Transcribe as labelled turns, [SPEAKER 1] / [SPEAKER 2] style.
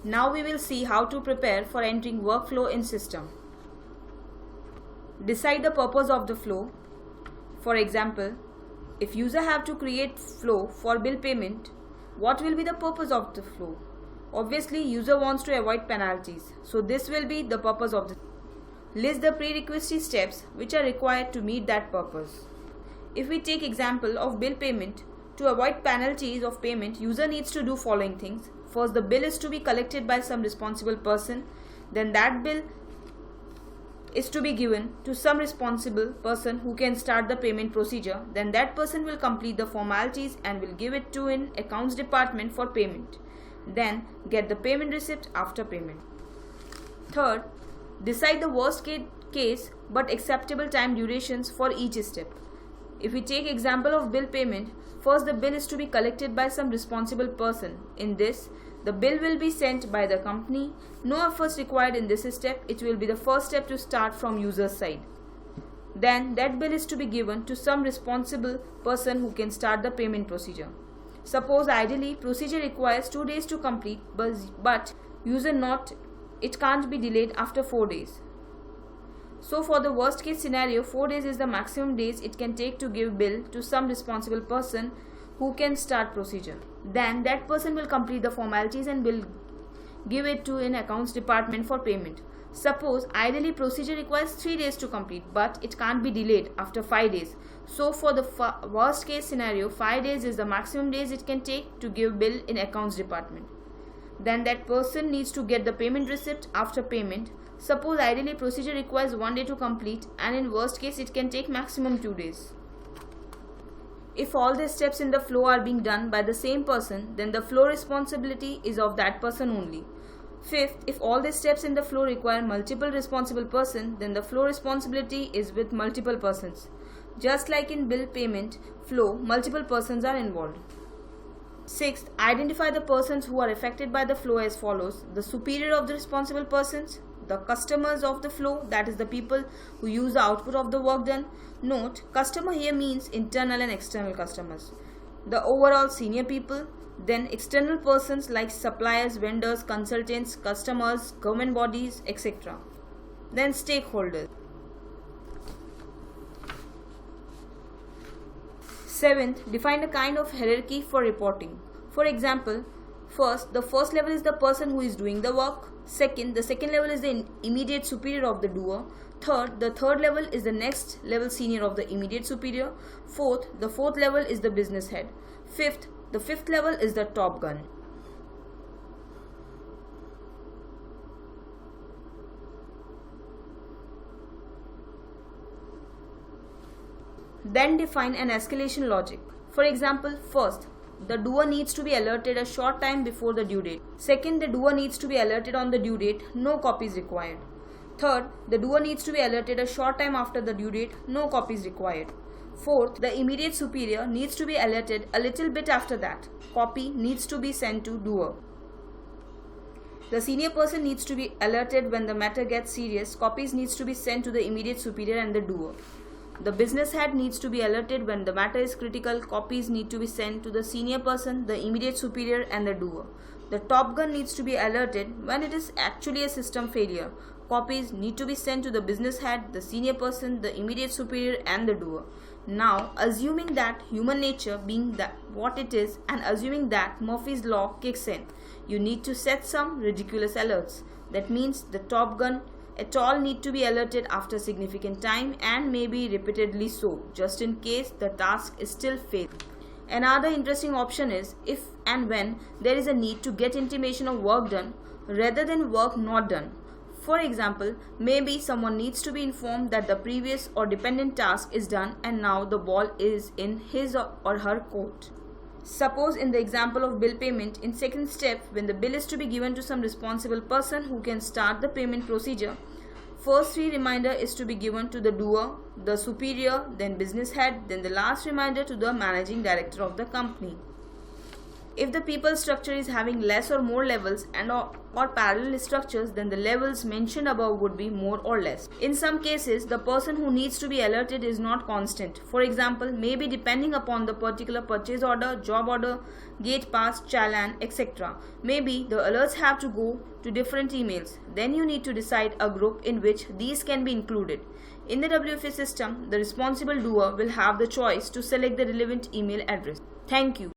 [SPEAKER 1] Now we will see how to prepare for entering workflow in system. Decide the purpose of the flow. For example, if user have to create flow for bill payment, what will be the purpose of the flow? Obviously, user wants to avoid penalties, so this will be the purpose of the. List the prerequisite steps which are required to meet that purpose. If we take example of bill payment, to avoid penalties of payment, user needs to do following things. First, the bill is to be collected by some responsible person. Then that bill is to be given to some responsible person who can start the payment procedure. Then that person will complete the formalities and will give it to an accounts department for payment. Then get the payment receipt after payment. Third, decide the worst case but acceptable time durations for each step. If we take example of bill payment, first the bill is to be collected by some responsible person. In this, the bill will be sent by the company. No efforts required in this step. It will be the first step to start from user's side. Then that bill is to be given to some responsible person who can start the payment procedure. Suppose ideally procedure requires 2 days to complete, but user not, it can't be delayed after 4 days. So for the worst case scenario, 4 days is the maximum days it can take to give bill to some responsible person who can start procedure. Then that person will complete the formalities and will give it to an accounts department for payment. Suppose ideally procedure requires 3 days to complete, but it can't be delayed after 5 days. So for the worst case scenario, 5 days is the maximum days it can take to give bill in accounts department. Then that person needs to get the payment receipt after payment. Suppose ideally procedure requires 1 day to complete, and in worst case it can take maximum 2 days. If all the steps in the flow are being done by the same person, then the flow responsibility is of that person only. Fifth, if all the steps in the flow require multiple responsible person, then the flow responsibility is with multiple persons. Just like in bill payment flow, multiple persons are involved. Sixth, identify the persons who are affected by the flow as follows: the superior of the responsible persons, the customers of the flow, that is the people who use the output of the work done. Note, customer here means internal and external customers. The overall senior people, then external persons like suppliers, vendors, consultants, customers, government bodies, etc. Then stakeholders. Seventh, define a kind of hierarchy for reporting. For example, the first level is the person who is doing the work. Second, the second level is the immediate superior of the doer. Third, the third level is the next level senior of the immediate superior. Fourth, the fourth level is the business head. Fifth, the fifth level is the top gun. Then define an escalation logic. For example, first, the doer needs to be alerted a short time before the due date. Second, the doer needs to be alerted on the due date, no copies required. Third, the doer needs to be alerted a short time after the due date, no copies required. Fourth, the immediate superior needs to be alerted a little bit after that. Copy needs to be sent to doer. The senior person needs to be alerted when the matter gets serious. Copies needs to be sent to the immediate superior and the doer. The business head needs to be alerted when the matter is critical. Copies need to be sent to the senior person, the immediate superior and the doer. The top gun needs to be alerted when it is actually a system failure. Copies need to be sent to the business head, the senior person, the immediate superior and the doer. Now, assuming that human nature being that what it is and assuming that Murphy's law kicks in, you need to set some ridiculous alerts. That means the top gun at all need to be alerted after significant time and maybe repeatedly so, just in case the task is still failed. Another interesting option is if and when there is a need to get intimation of work done rather than work not done. For example, maybe someone needs to be informed that the previous or dependent task is done and now the ball is in his or her court. Suppose in the example of bill payment, in second step, when the bill is to be given to some responsible person who can start the payment procedure, first 3 reminder is to be given to the doer, the superior, then business head, then the last reminder to the managing director of the company. If the people structure is having less or more levels and or parallel structures, then the levels mentioned above would be more or less. In some cases, the person who needs to be alerted is not constant. For example, maybe depending upon the particular purchase order, job order, gate pass, challan, etc. Maybe the alerts have to go to different emails. Then you need to decide a group in which these can be included. In the WFA system, the responsible doer will have the choice to select the relevant email address. Thank you.